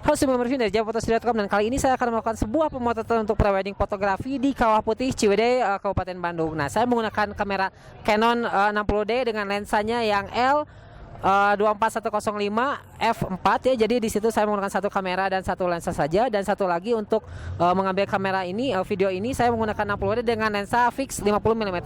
Halo semua review dari jawafotos.com, dan kali ini saya akan melakukan sebuah pemotretan untuk prewedding fotografi di Kawah Putih, Ciwidey, Kabupaten Bandung. Nah, saya menggunakan kamera Canon 60D dengan lensanya yang L 24105 f4 ya. Jadi di situ saya menggunakan satu kamera dan satu lensa saja, dan satu lagi untuk mengambil kamera ini, video ini saya menggunakan 60D dengan lensa fix 50 mm.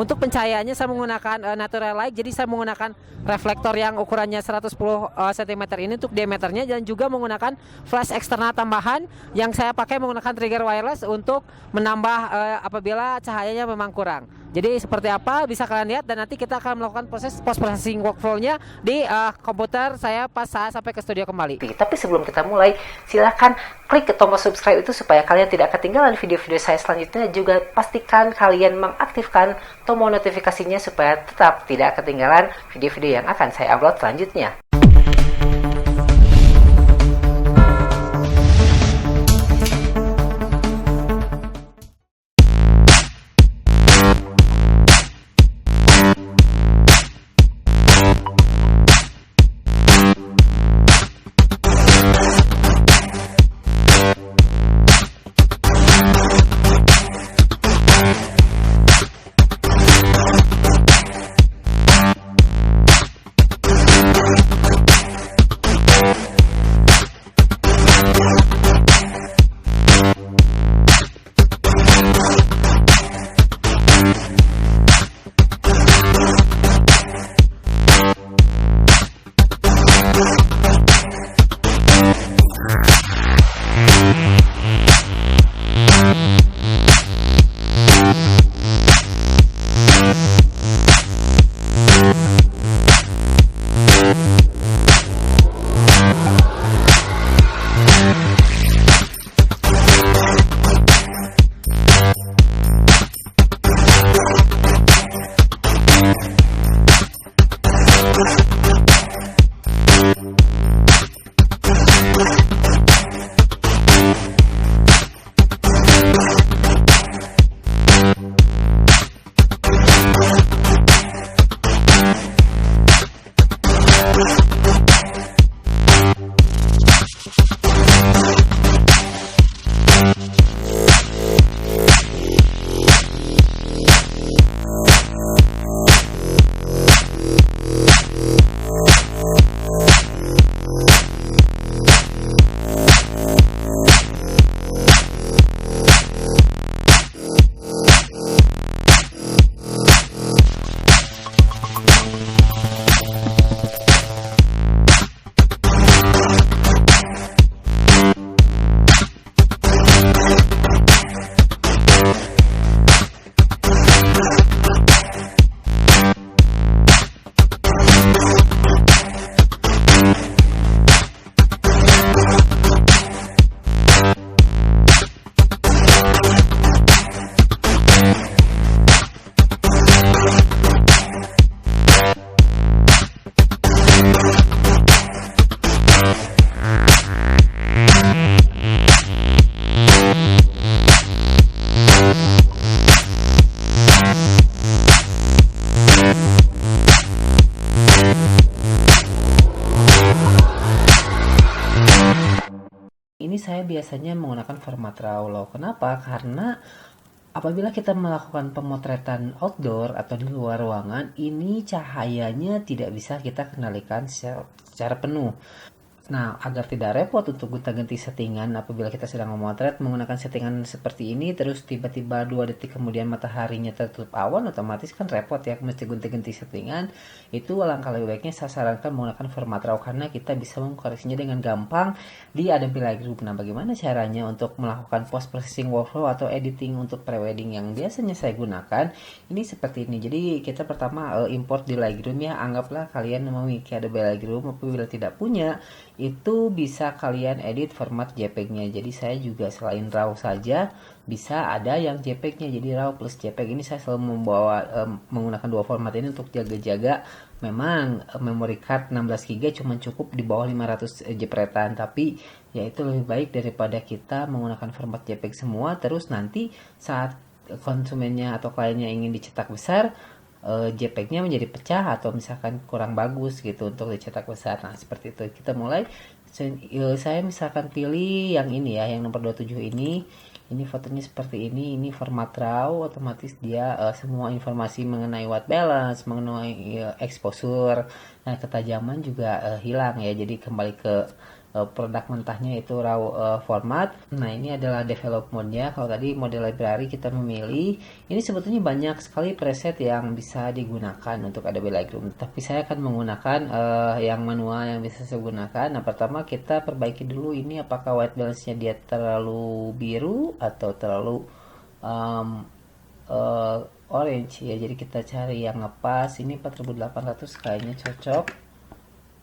Untuk pencahayaannya saya menggunakan natural light, jadi saya menggunakan reflektor yang ukurannya 110 cm ini untuk diameternya, dan juga menggunakan flash eksternal tambahan yang saya pakai menggunakan trigger wireless untuk menambah apabila cahayanya memang kurang. Jadi seperti apa bisa kalian lihat, dan nanti kita akan melakukan proses post processing workflow-nya di komputer saya pas saya sampai ke studio kembali. Tapi sebelum kita mulai, silahkan klik ke tombol subscribe itu supaya kalian tidak ketinggalan video-video saya selanjutnya. Juga pastikan kalian mengaktifkan tombol notifikasinya supaya tetap tidak ketinggalan video-video yang akan saya upload selanjutnya. Ini saya biasanya menggunakan format RAW. Kenapa? Karena apabila kita melakukan pemotretan outdoor atau di luar ruangan, ini cahayanya tidak bisa kita kendalikan secara penuh. Nah, agar tidak repot untuk gonta-ganti settingan apabila kita sedang memotret menggunakan settingan seperti ini, terus tiba-tiba 2 detik kemudian mataharinya tertutup awan, otomatis kan repot ya, mesti gonta-ganti settingan. Itu alangkah lebih baiknya saya sarankan menggunakan format RAW, karena kita bisa mengkoreksinya dengan gampang di Adobe Lightroom. Nah, bagaimana caranya untuk melakukan post processing workflow atau editing untuk prewedding yang biasanya saya gunakan? Ini seperti ini. Jadi kita pertama import di Lightroom ya. Anggaplah kalian memiliki Adobe Lightroom. Apabila tidak punya, itu bisa kalian edit format JPEG-nya. Jadi saya juga selain RAW saja bisa ada yang JPEG-nya. Jadi RAW plus JPEG ini saya selalu menggunakan dua format ini untuk jaga-jaga. Memang memory card 16GB cuma cukup di bawah 500 jepretan, tapi ya itu lebih baik daripada kita menggunakan format JPEG semua, terus nanti saat konsumennya atau kliennya ingin dicetak besar, JPEG-nya menjadi pecah atau misalkan kurang bagus gitu untuk dicetak besar. Nah, seperti itu. Kita mulai Saya misalkan pilih yang ini ya, yang nomor 27 ini fotonya seperti ini format RAW, otomatis dia semua informasi mengenai white balance, mengenai exposure, nah ketajaman juga hilang ya, jadi kembali ke produk mentahnya itu RAW format. Nah ini adalah develop mode-nya. Kalau tadi mode library kita memilih, ini sebetulnya banyak sekali preset yang bisa digunakan untuk Adobe Lightroom, tapi saya akan menggunakan yang manual yang bisa saya gunakan. Nah pertama kita perbaiki dulu ini apakah white balance-nya dia terlalu biru atau terlalu um, orange ya, jadi kita cari yang ngepas. Ini 4800 kayaknya cocok.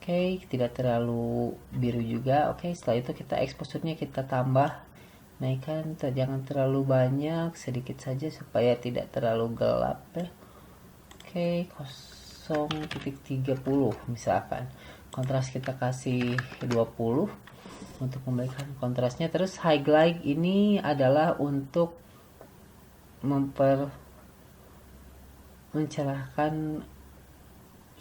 Oke, tidak terlalu biru juga. Oke, setelah itu kita exposure-nya kita tambah, naikkan, jangan terlalu banyak, sedikit saja supaya tidak terlalu gelap ya. Oke, 0.30 misalkan. Kontras kita kasih 20 untuk memberikan kontrasnya. Terus highlight ini adalah untuk mencerahkan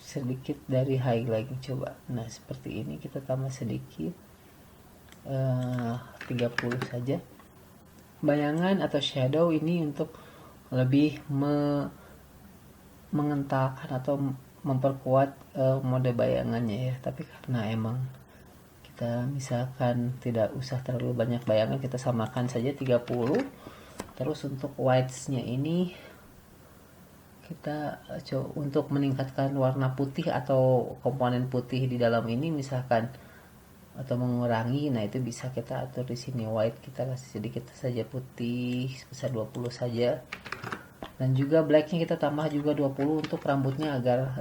sedikit dari highlight. Coba, nah seperti ini kita tambah sedikit, 30 saja. Bayangan atau shadow ini untuk lebih mengentalkan atau memperkuat mode bayangannya ya. Tapi karena emang kita misalkan tidak usah terlalu banyak bayangan, kita samakan saja 30. Terus untuk whites nya ini kita coba untuk meningkatkan warna putih atau komponen putih di dalam ini misalkan, atau mengurangi, nah itu bisa kita atur di sini. White kita kasih sedikit saja putih sebesar 20 saja, dan juga blacknya kita tambah juga 20 untuk rambutnya agar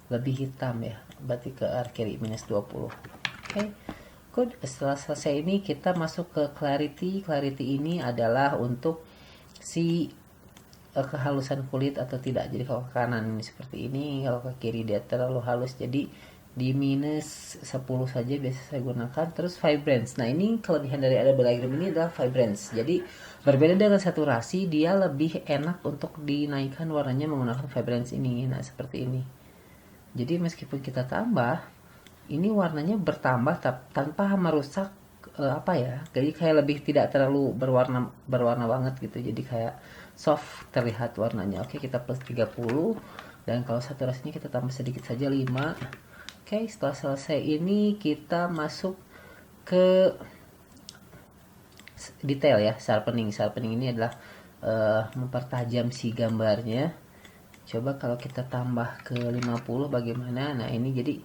lebih hitam ya, berarti ke arah kiri minus 20. Oke, good. Setelah selesai ini kita masuk ke clarity. Ini adalah untuk si kehalusan kulit atau tidak. Jadi kalau ke kanan ini seperti ini, kalau ke kiri dia terlalu halus, jadi di minus 10 saja biasa saya gunakan. Terus vibrance, nah ini kelebihan dari Adobe Lightroom ini adalah vibrance, jadi berbeda dengan saturasi, dia lebih enak untuk dinaikkan warnanya menggunakan vibrance ini. Nah seperti ini, jadi meskipun kita tambah ini warnanya bertambah tanpa merusak apa ya, jadi kayak lebih tidak terlalu berwarna banget gitu, jadi kayak soft terlihat warnanya. Oke, kita plus 30, dan kalau saturasinya kita tambah sedikit saja 5. Oke, setelah selesai ini kita masuk ke detail ya, sharpening ini adalah mempertajam si gambarnya. Coba kalau kita tambah ke 50 bagaimana. Nah ini jadi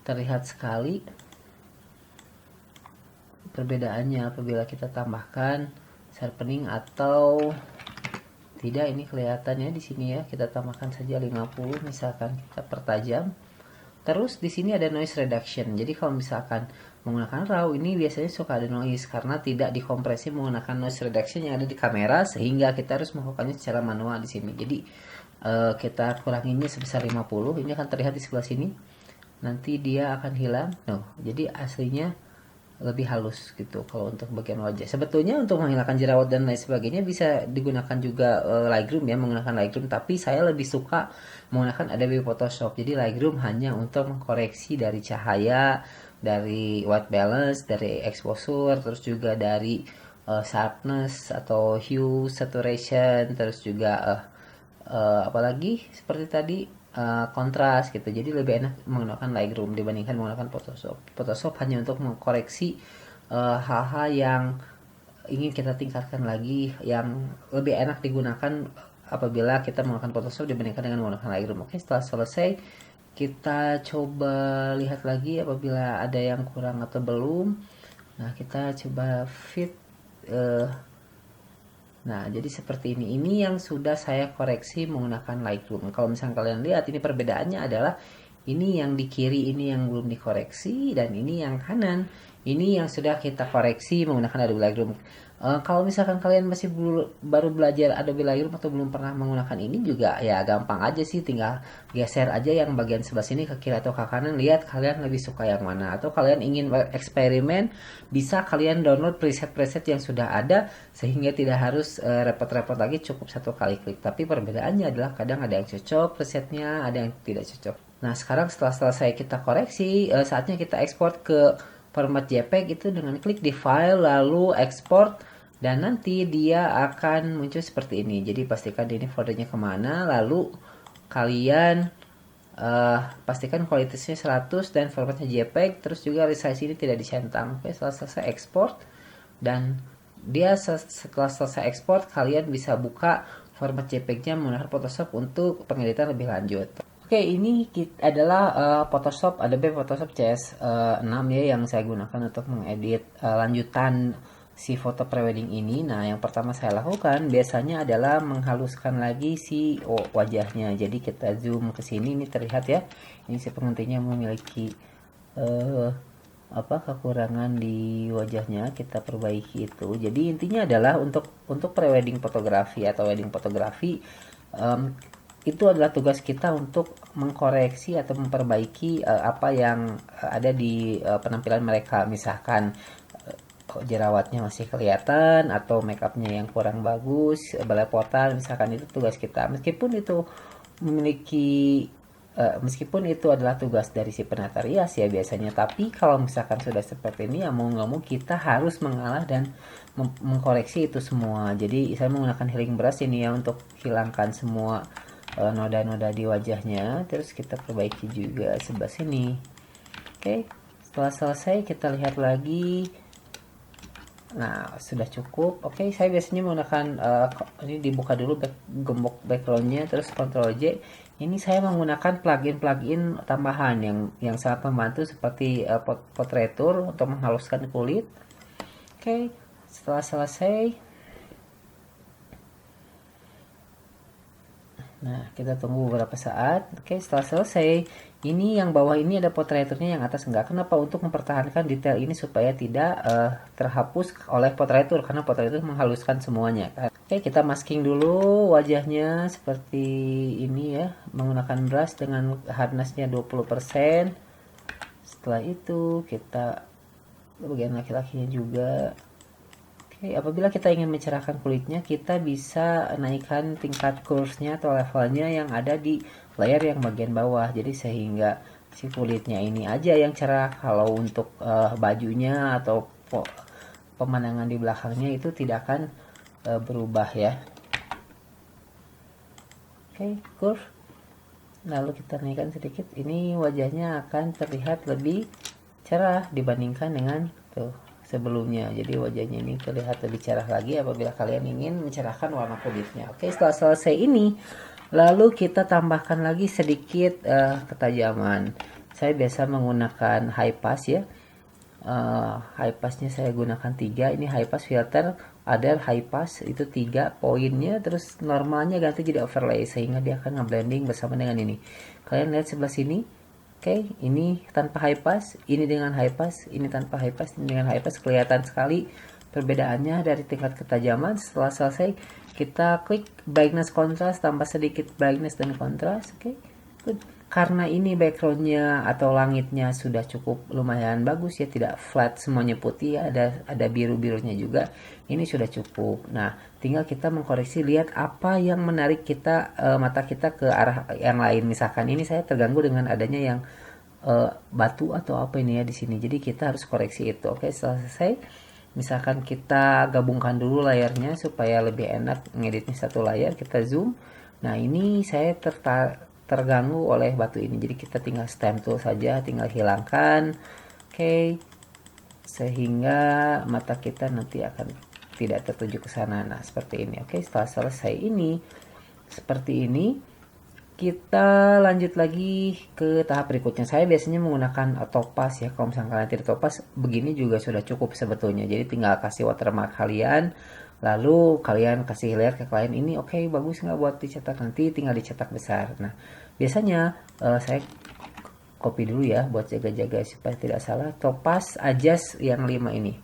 terlihat sekali perbedaannya apabila kita tambahkan sharpening atau tidak. Ini kelihatannya di sini ya, kita tambahkan saja 50 misalkan, kita pertajam. Terus di sini ada noise reduction. Jadi kalau misalkan menggunakan RAW ini biasanya suka ada noise karena tidak dikompresi menggunakan noise reduction yang ada di kamera, sehingga kita harus melakukannya secara manual di sini. Jadi kita kuranginnya sebesar 50. Ini akan terlihat di sebelah sini. Nanti dia akan hilang. Jadi aslinya lebih halus gitu kalau untuk bagian wajah. Sebetulnya untuk menghilangkan jerawat dan lain sebagainya bisa digunakan juga Lightroom ya, menggunakan Lightroom, tapi saya lebih suka menggunakan Adobe Photoshop. Jadi Lightroom hanya untuk mengkoreksi dari cahaya, dari white balance, dari exposure, terus juga dari sharpness atau hue, saturation, terus juga apalagi seperti tadi kontras gitu. Jadi lebih enak menggunakan Lightroom dibandingkan menggunakan Photoshop. Photoshop hanya untuk mengkoreksi hal-hal yang ingin kita tingkatkan lagi, yang lebih enak digunakan apabila kita menggunakan Photoshop dibandingkan dengan menggunakan Lightroom. Oke, setelah selesai kita coba lihat lagi apabila ada yang kurang atau belum. Nah kita coba fit. Nah, jadi seperti ini. Ini yang sudah saya koreksi menggunakan Lightroom. Kalau misalnya kalian lihat, ini perbedaannya adalah ini yang di kiri ini yang belum dikoreksi, dan ini yang kanan ini yang sudah kita koreksi menggunakan Adobe Lightroom. Kalau misalkan kalian masih baru belajar Adobe Lightroom atau belum pernah menggunakan ini juga ya gampang aja sih, tinggal geser aja yang bagian sebelah sini ke kiri atau ke kanan, lihat kalian lebih suka yang mana. Atau kalian ingin eksperimen, bisa kalian download preset-preset yang sudah ada sehingga tidak harus repot-repot lagi, cukup satu kali klik. Tapi perbedaannya adalah kadang ada yang cocok presetnya, ada yang tidak cocok. Nah sekarang setelah selesai kita koreksi, saatnya kita ekspor ke format JPEG itu dengan klik di file lalu export, dan nanti dia akan muncul seperti ini. Jadi pastikan ini foldernya kemana, lalu kalian pastikan kualitasnya 100 dan formatnya JPEG, terus juga resize ini tidak dicentang. Oke, setelah selesai ekspor, dan dia setelah selesai ekspor, kalian bisa buka format JPEG-nya menggunakan Photoshop untuk pengeditan lebih lanjut. Oke, ini adalah Photoshop Adobe Photoshop CS6 ya, yang saya gunakan untuk mengedit lanjutan si foto prewedding ini. Nah, yang pertama saya lakukan biasanya adalah menghaluskan lagi si wajahnya. Jadi kita zoom ke sini, ini terlihat ya. Ini si pengantinnya memiliki kekurangan di wajahnya, kita perbaiki itu. Jadi intinya adalah untuk prewedding fotografi atau wedding fotografi, itu adalah tugas kita untuk mengkoreksi atau memperbaiki apa yang ada di penampilan mereka. Misalkan jerawatnya masih kelihatan atau makeupnya yang kurang bagus, belepotan, misalkan, itu tugas kita. Meskipun itu adalah tugas dari si penata rias ya biasanya, tapi kalau misalkan sudah seperti ini ya mau nggak mau kita harus mengalah dan mengkoreksi itu semua. Jadi saya menggunakan healing brush ini ya untuk hilangkan semua noda-noda di wajahnya, terus kita perbaiki juga sebelah sini. Oke, setelah selesai kita lihat lagi. Nah, sudah cukup. Oke, saya biasanya menggunakan ini dibuka dulu gembok backgroundnya, terus Ctrl J. Ini saya menggunakan plugin tambahan yang sangat membantu, seperti Portraiture untuk menghaluskan kulit. Oke, setelah selesai, nah kita tunggu beberapa saat. Oke, setelah selesai, ini yang bawah ini ada Portraiture-nya, yang atas enggak. Kenapa? Untuk mempertahankan detail ini supaya tidak terhapus oleh Portraiture, karena Portraiture menghaluskan semuanya kan. Oke, kita masking dulu wajahnya seperti ini ya, menggunakan brush dengan hardness-nya 20%. Setelah itu kita bagian laki-lakinya juga. Oke, apabila kita ingin mencerahkan kulitnya, kita bisa naikkan tingkat curves-nya atau levelnya yang ada di layer yang bagian bawah. Jadi sehingga si kulitnya ini aja yang cerah. Kalau untuk bajunya atau pemandangan di belakangnya itu tidak akan berubah ya. Oke, curve. Lalu kita naikkan sedikit. Ini wajahnya akan terlihat lebih cerah dibandingkan dengan sebelumnya. Jadi wajahnya ini terlihat lebih cerah lagi apabila kalian ingin mencerahkan warna kulitnya. Oke, setelah selesai ini, lalu kita tambahkan lagi sedikit ketajaman. Saya biasa menggunakan high pass ya. High passnya saya gunakan 3. Ini high pass filter, ada high pass itu 3 poinnya, terus normalnya ganti jadi overlay sehingga dia akan ngeblending bersama dengan ini. Kalian lihat sebelah sini. Oke, ini tanpa high pass, ini dengan high pass, ini tanpa high pass, ini dengan high pass. Kelihatan sekali perbedaannya dari tingkat ketajaman. Setelah selesai, kita klik brightness contrast, tambah sedikit brightness dan contrast. Oke, good. Karena ini backgroundnya atau langitnya sudah cukup lumayan bagus ya, tidak flat semuanya putih, ada biru-birunya juga, ini sudah cukup. Nah, tinggal kita mengkoreksi, lihat apa yang menarik kita mata kita ke arah yang lain. Misalkan ini saya terganggu dengan adanya yang batu atau apa ini ya di sini, jadi kita harus koreksi itu. Oke, setelah selesai, misalkan kita gabungkan dulu layarnya supaya lebih enak ngeditnya satu layar, kita zoom. Nah, ini saya terganggu oleh batu ini, jadi kita tinggal stamp tool saja, tinggal hilangkan. Oke, sehingga mata kita nanti akan tidak tertuju ke sana. Nah, seperti ini. Oke, setelah selesai ini seperti ini, kita lanjut lagi ke tahap berikutnya. Saya biasanya menggunakan topaz ya. Kalau misalnya kalian tidak topaz, begini juga sudah cukup sebetulnya. Jadi tinggal kasih watermark kalian, lalu kalian kasih layer ke klien ini. Oke, bagus nggak buat dicetak, nanti tinggal dicetak besar. Nah, biasanya saya copy dulu ya buat jaga-jaga supaya tidak salah. Topaz adjust yang 5 ini,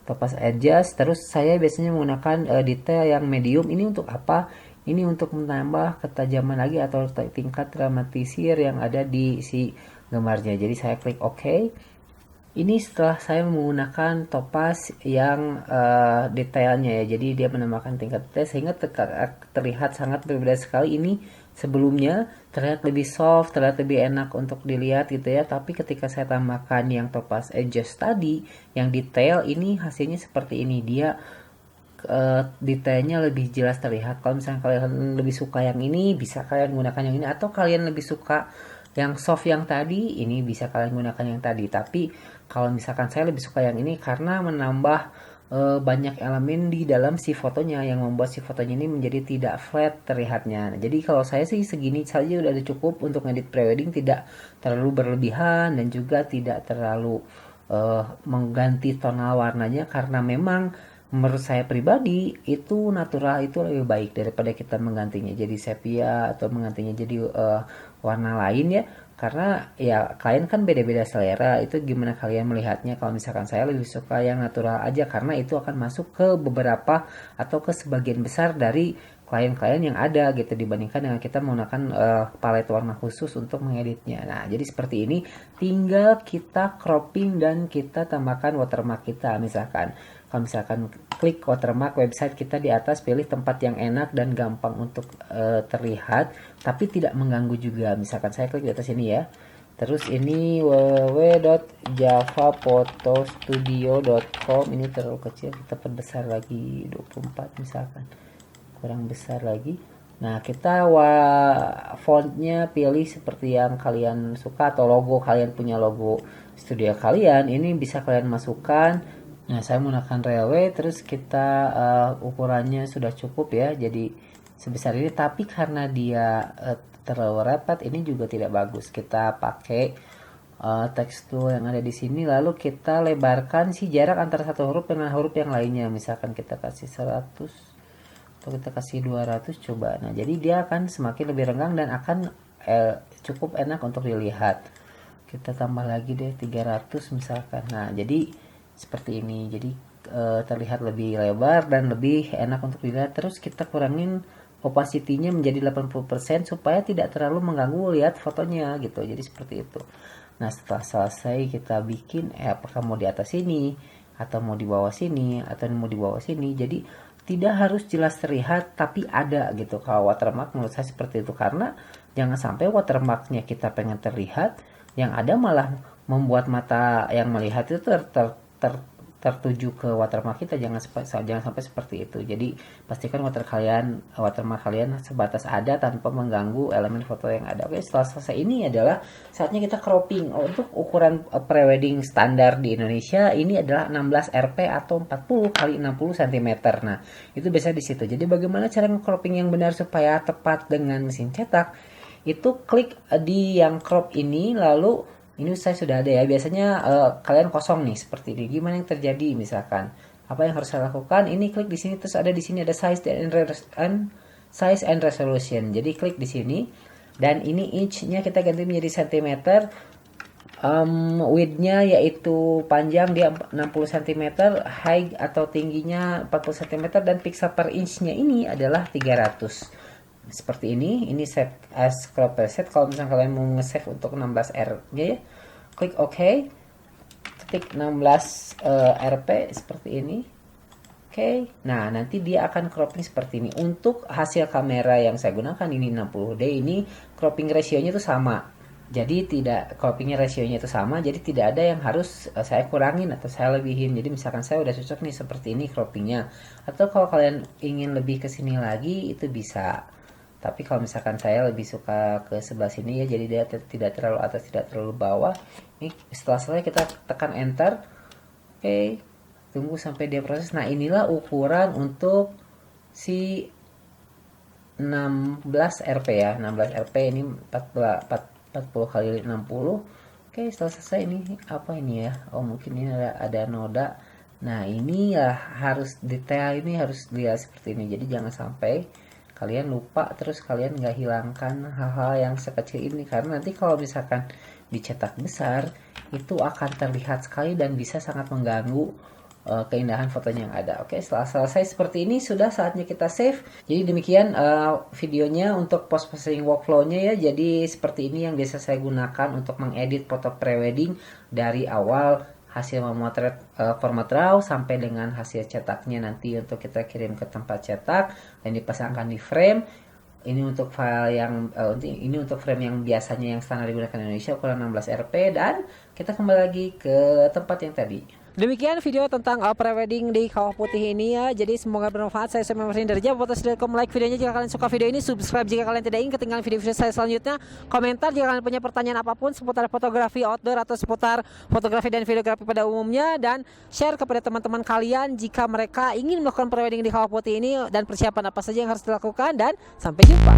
topaz adjust. Terus saya biasanya menggunakan detail yang medium. Ini untuk apa? Ini untuk menambah ketajaman lagi atau tingkat dramatisir yang ada di si gambarnya. Jadi saya klik OK. Ini setelah saya menggunakan topaz yang detailnya ya, jadi dia menambahkan tingkat detail sehingga terlihat sangat berbeda sekali. Ini sebelumnya terlihat lebih soft, terlihat lebih enak untuk dilihat gitu ya. Tapi ketika saya tambahkan yang Topaz Edges tadi, yang detail, ini hasilnya seperti ini. Dia detailnya lebih jelas terlihat. Kalau misalnya kalian lebih suka yang ini, bisa kalian gunakan yang ini. Atau kalian lebih suka yang soft yang tadi, ini bisa kalian gunakan yang tadi. Tapi kalau misalkan saya lebih suka yang ini karena menambah banyak elemen di dalam si fotonya yang membuat si fotonya ini menjadi tidak flat terlihatnya. Nah, jadi kalau saya sih segini saja udah cukup untuk ngedit prewedding, tidak terlalu berlebihan dan juga tidak terlalu mengganti tonal warnanya, karena memang menurut saya pribadi itu natural itu lebih baik daripada kita menggantinya jadi sepia atau menggantinya jadi warna lain ya, karena ya kalian kan beda-beda selera. Itu gimana kalian melihatnya? Kalau misalkan saya lebih suka yang natural aja karena itu akan masuk ke beberapa atau ke sebagian besar dari klien-klien yang ada gitu, dibandingkan dengan kita menggunakan palet warna khusus untuk mengeditnya. Nah, jadi seperti ini, tinggal kita cropping dan kita tambahkan watermark kita. Misalkan kalau misalkan klik watermark website kita di atas, pilih tempat yang enak dan gampang untuk terlihat tapi tidak mengganggu juga. Misalkan saya klik di atas ini ya, terus ini www.javafotostudio.com, ini terlalu kecil, kita perbesar lagi 24 misalkan, kurang besar lagi. Nah, kita fontnya pilih seperti yang kalian suka, atau logo kalian punya logo studio kalian, ini bisa kalian masukkan. Nah, saya menggunakan railway, terus kita ukurannya sudah cukup ya, jadi sebesar ini. Tapi karena dia terlalu rapat, ini juga tidak bagus. Kita pakai tekstur yang ada di sini, lalu kita lebarkan si jarak antara satu huruf dengan huruf yang lainnya. Misalkan kita kasih 100 atau kita kasih 200 coba. Nah, jadi dia akan semakin lebih renggang dan akan cukup enak untuk dilihat. Kita tambah lagi deh 300 misalkan. Nah, jadi seperti ini, jadi terlihat lebih lebar dan lebih enak untuk dilihat. Terus kita kurangin opacity-nya menjadi 80% supaya tidak terlalu mengganggu lihat fotonya gitu. Jadi seperti itu. Nah, setelah selesai kita bikin apakah mau di atas sini atau mau di bawah sini atau mau di bawah sini, jadi tidak harus jelas terlihat tapi ada gitu. Kalau watermark menurut saya seperti itu, karena jangan sampai watermarknya kita pengen terlihat, yang ada malah membuat mata yang melihat itu tertuju ke watermark kita. Jangan sampai seperti itu. Jadi pastikan watermark kalian sebatas ada tanpa mengganggu elemen foto yang ada. Oke, setelah selesai ini adalah saatnya kita cropping. Untuk ukuran prewedding standar di Indonesia ini adalah 16 rp atau 40 kali 60 cm. Nah, itu biasa di situ. Jadi bagaimana cara cropping yang benar supaya tepat dengan mesin cetak? Itu klik di yang crop ini, lalu ini saya sudah ada ya. Biasanya kalian kosong nih seperti ini. Gimana yang terjadi? Misalkan apa yang harus saya lakukan? Ini klik di sini, terus ada di sini ada size and resolution. Jadi klik di sini dan ini inch-nya kita ganti menjadi cm. Width-nya yaitu panjang dia 60 cm, height atau tingginya 40 cm, dan pixel per inch-nya ini adalah 300. Seperti ini save as crop preset. Kalau misalnya kalian mau nge-save untuk 16R ya, klik OK, ketik 16 RP seperti ini. Oke, nah nanti dia akan cropping seperti ini. Untuk hasil kamera yang saya gunakan ini 60D, ini cropping rasionya itu sama. Jadi croppingnya rasionya itu sama, jadi tidak ada yang harus saya kurangin atau saya lebihin. Jadi misalkan saya udah cocok nih seperti ini croppingnya, atau kalau kalian ingin lebih ke sini lagi itu bisa. Tapi kalau misalkan saya lebih suka ke sebelah sini ya, jadi dia tidak terlalu atas, tidak terlalu bawah. Ini setelah selesai kita tekan enter. Oke, tunggu sampai dia proses. Nah, inilah ukuran untuk si 16 rp ya. 16 rp ini 40 kali 60. Oke, setelah selesai ini apa ini ya? Oh, mungkin ini ada noda. Nah, ini ya harus detail, ini harus dilihat seperti ini. Jadi jangan sampai kalian lupa terus kalian nggak hilangkan hal-hal yang sekecil ini, karena nanti kalau misalkan dicetak besar itu akan terlihat sekali dan bisa sangat mengganggu keindahan fotonya yang ada. Oke, setelah selesai seperti ini sudah saatnya kita save. Jadi demikian videonya untuk post processing workflow-nya ya. Jadi seperti ini yang biasa saya gunakan untuk mengedit foto prewedding dari awal hasil memotret format RAW sampai dengan hasil cetaknya nanti untuk kita kirim ke tempat cetak dan dipasangkan di frame. Ini untuk file yang ini untuk frame yang biasanya yang standar digunakan di Indonesia ukuran 16 rp, dan kita kembali lagi ke tempat yang tadi. Demikian video tentang prewedding di Kawah Putih ini ya. Jadi semoga bermanfaat. Saya Samuel dari Fotos.com. Like videonya jika kalian suka video ini, subscribe jika kalian tidak ingin ketinggalan video-video saya selanjutnya, komentar jika kalian punya pertanyaan apapun seputar fotografi outdoor atau seputar fotografi dan videografi pada umumnya, dan share kepada teman-teman kalian jika mereka ingin melakukan prewedding di Kawah Putih ini dan persiapan apa saja yang harus dilakukan, dan sampai jumpa.